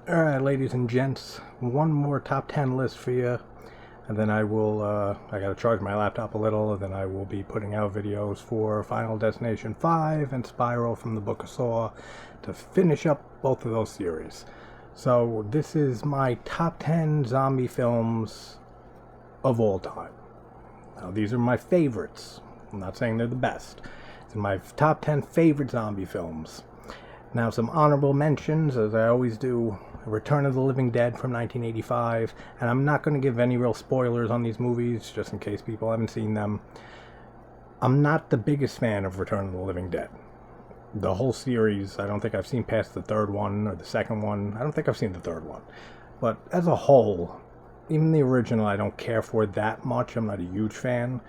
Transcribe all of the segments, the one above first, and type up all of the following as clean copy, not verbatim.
Alright, ladies and gents, one more top 10 list for you, and then I will, I gotta charge my laptop a little, and then I will be putting out videos for Final Destination 5 and Spiral from the Book of Saw to finish up both of those series. So, this is my top 10 zombie films of all time. Now, these are my favorites. I'm not saying they're the best. These are my top 10 favorite zombie films. Now, some honorable mentions, as I always do. Return of the Living Dead from 1985, and I'm not going to give any real spoilers on these movies, just in case people haven't seen them. I'm not the biggest fan of Return of the Living Dead. The whole series, I don't think I've seen past the third one, or the second one. I don't think I've seen the third one. But as a whole, even the original I don't care for that much. I'm not a huge fan,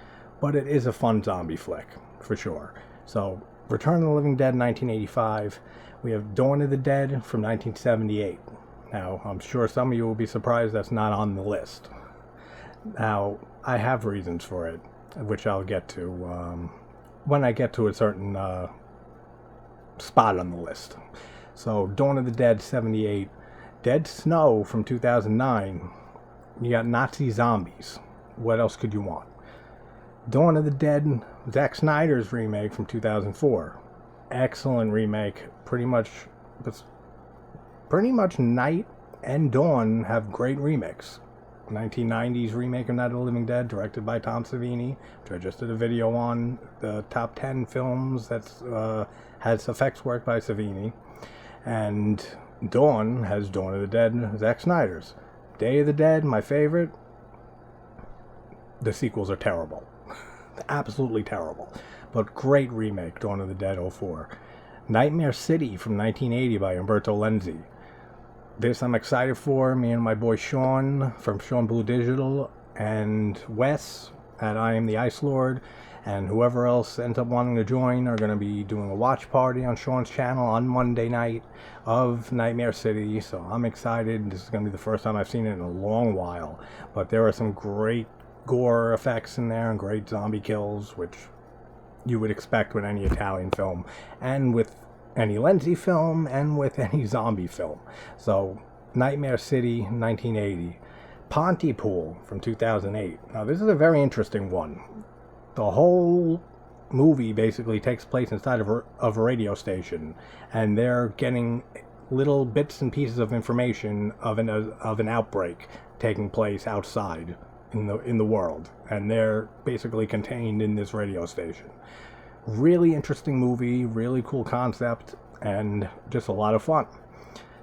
but it is a fun zombie flick, for sure. So, Return of the Living Dead 1985. We have Dawn of the Dead from 1978. Now, I'm sure some of you will be surprised that's not on the list. Now, I have reasons for it, which I'll get to when I get to a certain spot on the list. So, Dawn of the Dead 78. Dead Snow from 2009. You got Nazi zombies. What else could you want? Dawn of the Dead, Zack Snyder's remake from 2004. Excellent remake. Pretty much Night and Dawn have great remakes. 1990s remake of Night of the Living Dead, directed by Tom Savini, which I just did a video on. The top 10 films that has effects work by Savini. And Dawn has Dawn of the Dead, Zack Snyder's. Day of the Dead, my favorite. The sequels are terrible. Absolutely terrible. But great remake, Dawn of the Dead 04. Nightmare City from 1980 by Umberto Lenzi. This I'm excited for. Me and my boy Sean from Sean Blue Digital and Wes at I Am the Ice Lord and whoever else ends up wanting to join are going to be doing a watch party on Sean's channel on Monday night of Nightmare City. So I'm excited. This is going to be the first time I've seen it in a long while. But there are some great gore effects in there and great zombie kills, which you would expect with any Italian film and with any Lenzi film and with any zombie film. So, Nightmare City, 1980. Pontypool from 2008. Now, this is a very interesting one. The whole movie basically takes place inside of a radio station, and they're getting little bits and pieces of information of an outbreak taking place outside in the world, and they're basically contained in this radio station. Really interesting movie, really cool concept, and just a lot of fun.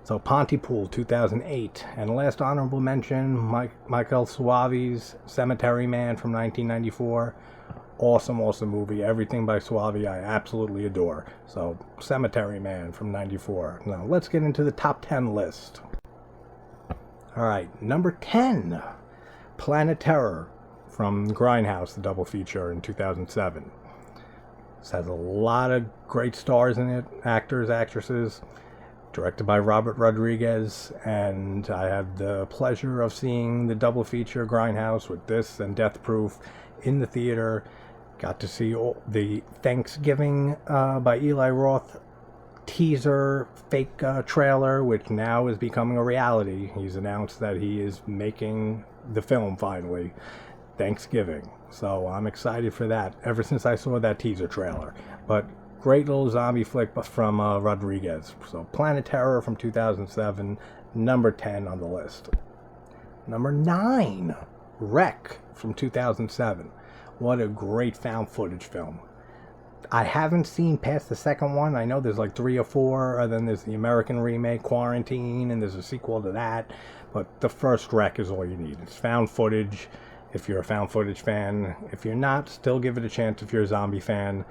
So Pontypool 2008, and last honorable mention, Michael Suave's Cemetery Man from 1994. Awesome movie. Everything by Suave I absolutely adore. So Cemetery Man from 94. Now let's get into the top 10 list. Alright, number 10. Planet Terror from Grindhouse, the double feature in 2007. This has a lot of great stars in it, actors, actresses, directed by Robert Rodriguez, and I had the pleasure of seeing the double feature Grindhouse with this and Death Proof in the theater. Got to see the Thanksgiving by Eli Roth teaser fake trailer, which now is becoming a reality. He's announced that he is making the film finally, Thanksgiving. So I'm excited for that ever since I saw that teaser trailer. But great little zombie flick from Rodriguez. So Planet Terror from 2007, number 10 on the list. Number 9, Wreck from 2007. What a great found footage film. I haven't seen past the second one. I know there's like 3 or 4, and then there's the American remake, Quarantine, and there's a sequel to that. But the first Wreck is all you need. It's found footage if you're a found footage fan. If you're not, still give it a chance if you're a zombie fan.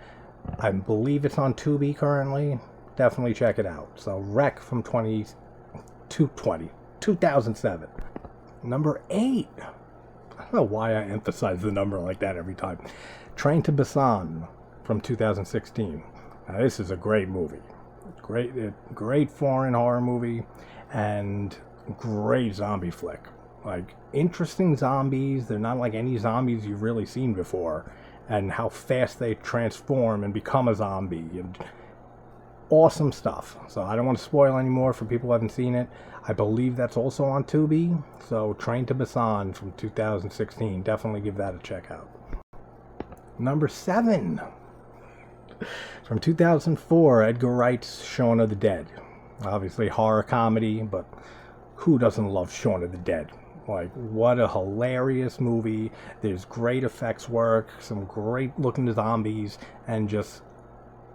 I believe it's on Tubi currently. Definitely check it out. So Wreck from 2007. Number 8. I don't know why I emphasize the number like that every time. Train to Busan from 2016. Now, this is a great movie. Great foreign horror movie and great zombie flick. Like, interesting zombies. They're not like any zombies you've really seen before. And how fast they transform and become a zombie. And awesome stuff. So I don't want to spoil anymore for people who haven't seen it. I believe that's also on Tubi. So Train to Busan from 2016. Definitely give that a check out. Number 7. From 2004, Edgar Wright's Shaun of the Dead. Obviously horror comedy, but who doesn't love Shaun of the Dead? Like, what a hilarious movie. There's great effects work, some great looking zombies, and just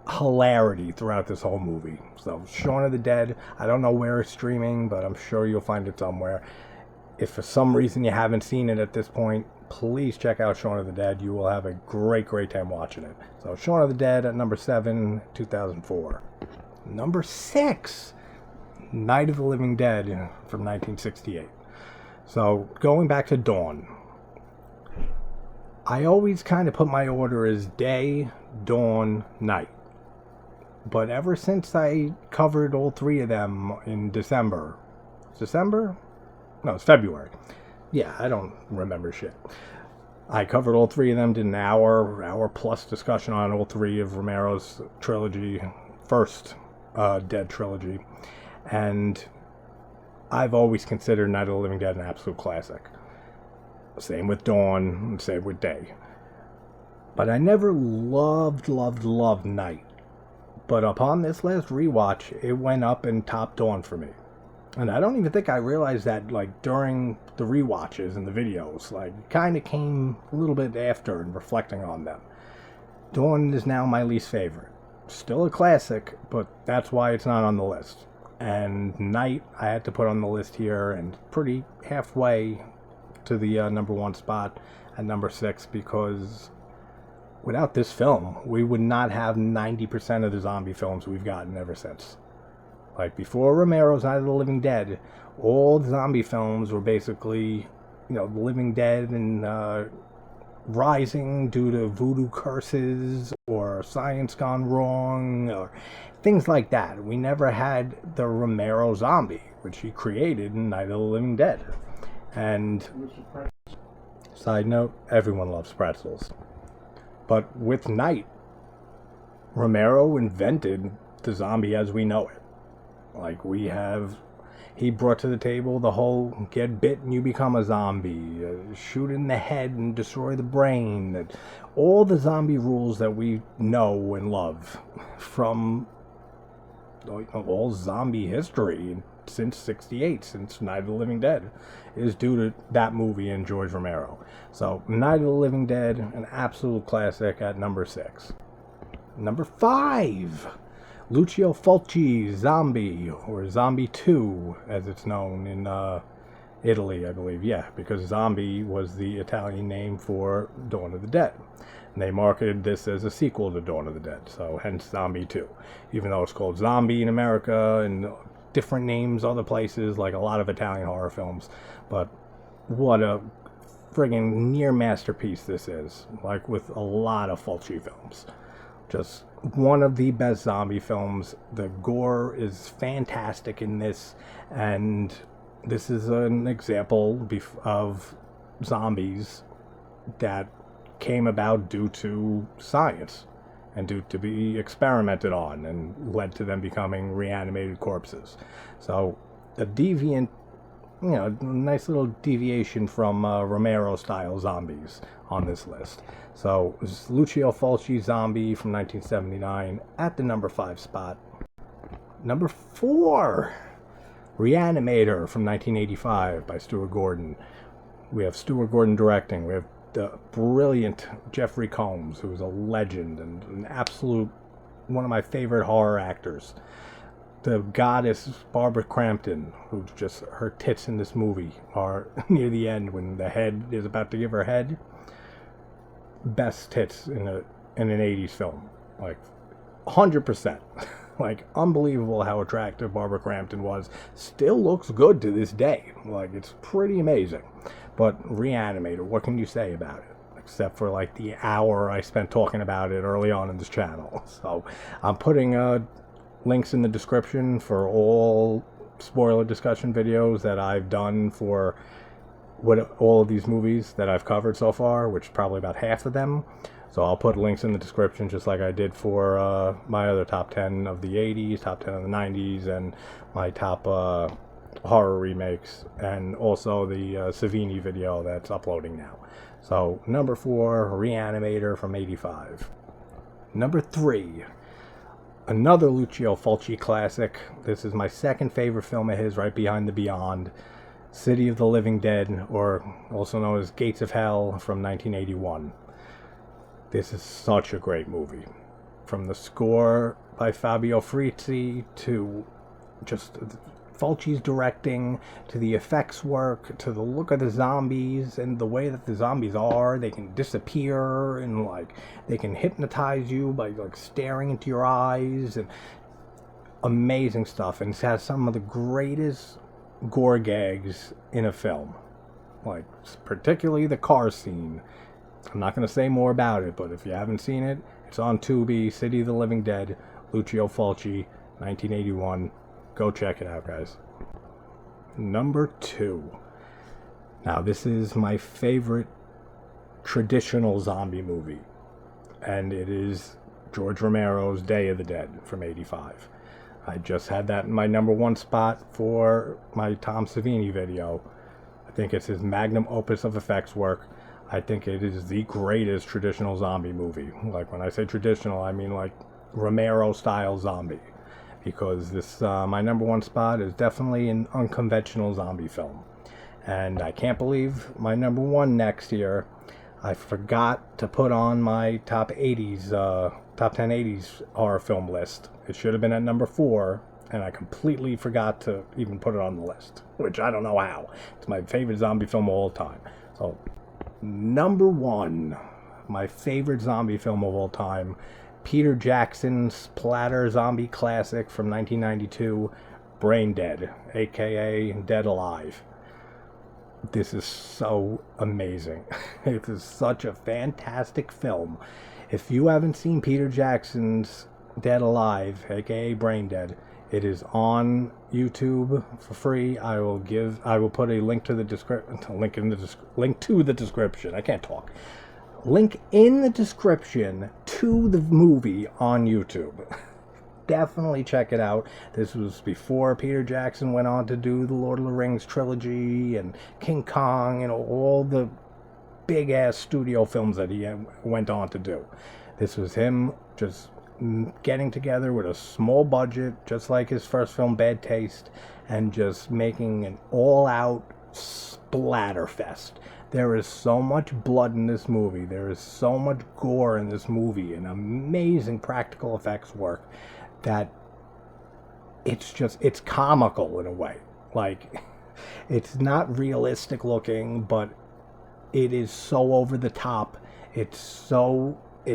hilarity throughout this whole movie. So Shaun of the Dead, I don't know where it's streaming, but I'm sure you'll find it somewhere. If for some reason you haven't seen it at this point, please check out Shaun of the Dead. You will have a great time watching it. So Shaun of the Dead at number 7, 2004. Number 6, Night of the Living Dead from 1968. So going back to Dawn, I always kind of put my order as day, dawn, night. But ever since I covered all 3 of them in December? No, it's February. Yeah, I don't remember shit. I covered all 3 of them, did an hour plus discussion on all 3 of Romero's trilogy, first Dead trilogy. And I've always considered Night of the Living Dead an absolute classic. Same with Dawn, same with Day. But I never loved Night. But upon this last rewatch, it went up and topped Dawn for me. And I don't even think I realized that, like, during the rewatches and the videos. Like, it kind of came a little bit after and reflecting on them. Dawn is now my least favorite. Still a classic, but that's why it's not on the list. And Night, I had to put on the list here, and pretty halfway to the number 1 spot at number 6, because without this film, we would not have 90% of the zombie films we've gotten ever since. Like, before Romero's Night of the Living Dead, all the zombie films were basically, the living dead and rising due to voodoo curses or science gone wrong or things like that. We never had the Romero zombie, which he created in Night of the Living Dead. And side note, everyone loves pretzels. But with Night, Romero invented the zombie as we know it. Like, he brought to the table the whole get bit and you become a zombie, shoot in the head and destroy the brain, all the zombie rules that we know and love from all zombie history since '68, since Night of the Living Dead, is due to that movie and George Romero. So Night of the Living Dead, an absolute classic at number 6. Number 5. Lucio Fulci's Zombie, or Zombie 2, as it's known in Italy, I believe. Yeah, because Zombie was the Italian name for Dawn of the Dead. And they marketed this as a sequel to Dawn of the Dead, so hence Zombie 2. Even though it's called Zombie in America and different names other places, like a lot of Italian horror films. But what a friggin' near masterpiece this is, like with a lot of Fulci films. Just one of the best zombie films. The gore is fantastic in this, and this is an example of zombies that came about due to science and due to be experimented on and led to them becoming reanimated corpses. So a deviant, nice little deviation from Romero-style zombies on this list. So Lucio Fulci Zombie from 1979 at the number 5 spot. Number 4, Reanimator from 1985 by Stuart Gordon. We have Stuart Gordon directing. We have the brilliant Jeffrey Combs, who is a legend and an absolute one of my favorite horror actors. The goddess Barbara Crampton, who just, her tits in this movie are near the end when the head is about to give her head. Best tits in an 80s film, like 100%. Like, unbelievable how attractive Barbara Crampton was. Still looks good to this day. Like, it's pretty amazing. But Reanimator, what can you say about it? Except for like the hour I spent talking about it early on in this channel. So I'm putting links in the description for all spoiler discussion videos that I've done for what all of these movies that I've covered so far, which is probably about half of them. So I'll put links in the description, just like I did for my other top 10 of the 80s, top 10 of the 90s, and my top horror remakes, and also the Savini video that's uploading now. So number 4, Reanimator from '85. Number 3, another Lucio Fulci classic. This is my second favorite film of his, right behind The Beyond. City of the Living Dead, or also known as Gates of Hell, from 1981. This is such a great movie. From the score by Fabio Frizzi to just Fulci's directing, to the effects work, to the look of the zombies and the way that the zombies are. They can disappear and they can hypnotize you by staring into your eyes, and amazing stuff. And it has some of the greatest gore gags in a film, particularly the car scene. I'm not going to say more about it, but if you haven't seen it, it's on Tubi. City of the Living Dead, Lucio Fulci, 1981. Go check it out, guys. Number 2. Now, this is my favorite traditional zombie movie, and it is George Romero's Day of the Dead from '85. I just had that in my number 1 spot for my Tom Savini video. I think it's his magnum opus of effects work. I think it is the greatest traditional zombie movie. When I say traditional, I mean Romero-style zombie. Because this, my number 1 spot is definitely an unconventional zombie film. And I can't believe my number 1 next year, I forgot to put on my top 10 80s horror film list. It should have been at number 4, and I completely forgot to even put it on the list, which I don't know how. It's my favorite zombie film of all time. So, number 1, my favorite zombie film of all time, Peter Jackson's splatter zombie classic from 1992, Brain Dead, aka Dead Alive. This is so amazing. It is such a fantastic film. If you haven't seen Peter Jackson's Dead Alive, aka Brain Dead, it is on YouTube for free. I will put a link to the description. I can't talk. Link in the description to the movie on YouTube. Definitely check it out. This was before Peter Jackson went on to do the Lord of the Rings trilogy and King Kong and all the big ass studio films that he went on to do. This was him just getting together with a small budget, just like his first film Bad Taste, and just making an all-out splatter fest. There is so much blood in this movie. There is so much gore in this movie, and amazing practical effects work that it's comical in a way. It's not realistic looking, but it is so over the top. It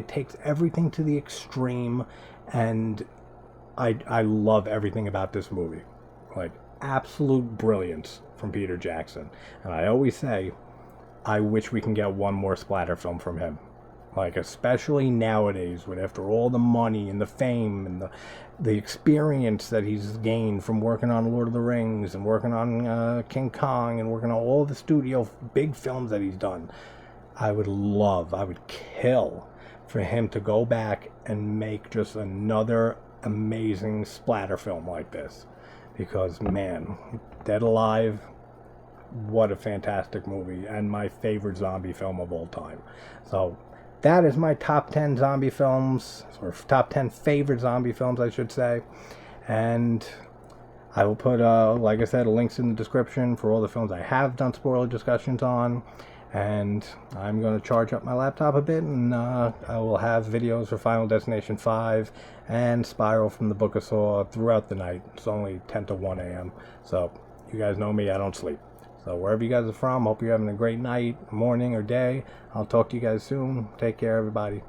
takes everything to the extreme, and I love everything about this movie. Absolute brilliance from Peter Jackson. And I always say, I wish we can get one more splatter film from him. Especially nowadays, after all the money and the fame and the experience that he's gained from working on Lord of the Rings and working on King Kong and working on all the studio big films that he's done. I would kill for him to go back and make just another amazing splatter film like this. Because, man, Dead Alive, what a fantastic movie, and my favorite zombie film of all time. So that is my top 10 zombie films, or top 10 favorite zombie films, I should say. And I will put, like I said, links in the description for all the films I have done spoiler discussions on. And I'm going to charge up my laptop a bit, and I will have videos for Final Destination 5 and Spiral from the Book of Saw throughout the night. It's only 10 to 1 a.m. So you guys know me, I don't sleep. So wherever you guys are from, hope you're having a great night, morning, or day. I'll talk to you guys soon. Take care, everybody.